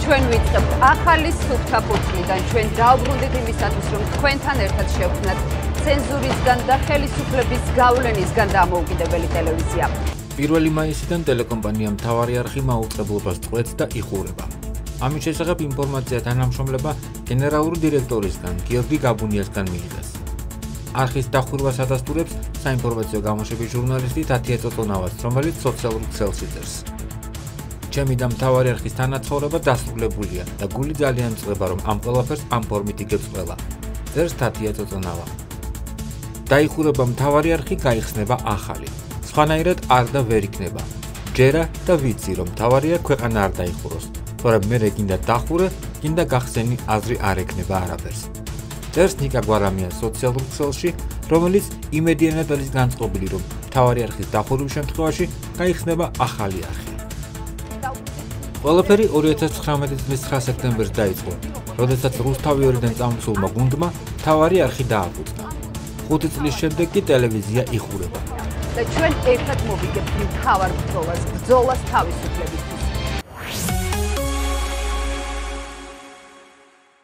ჩვენ ვიწყებთ ახალი სუფთა ფურცლიდან. ჩვენ დავბრუნდით იმისათვის, რომ თქვენთან ერთად შევქმნათ ცენზურისგან და ხელისუფლების გავლენისგან დამოუკიდებელი ტელევიზია. 1 მაისიდან ტელეკომპანია მთავარი არხი მაუწყებლობას წყვეტს და იხურება. ამის შესახებ ინფორმაცია თანამშრომლება გენერალური დირექტორისგან გიორგი გაბუნიასგან მიიღეს. არხის დახურვას ადასტურებს საინფორმაციო გამოშვების ჟურნალისტი თათია წოწონავაც, რომელიც სოციალურ ქსელში წერს. ჩემი და მთავარი არხის თანაცხოვრება დასრულებულია და გული ძალიან წლება, რომ ამ ყველაფერს ამ ფორმით იგებს ყველა. წერს თათია წოწონავა. დაიხურება მთავარი არხი, გაიხსნება ახალი. სხვანაირად არ და ვერ იქნება. ჯერა და ვიცი, რომ მთავარია ქვეყანა არ დაიხუროს. თორემ მე გინდა დახურე, გინდა გახსენი აზრი არ ეკნება არაფერს. წერს ნიკა გვარამია სოციალურ ქსელში, რომელიც იმედიანად არის განწყობილი, რომ მთავარი არხის დახურვის შემთხვევაში გაიხსნება ახალი არხი. ყველაფერი 2019 წლის 9 სექტემბერს დაიწყო, როდესაც რუსთავი 2-დან წამოსულმა გუნდმა მთავარი არხი დააფუძნა. 5 წლის შემდეგ კი ტელევიზია იხურება. და ჩვენ ერთად მოვიგებთ მთავარ ბრძოლას თავისუფლებისთვის.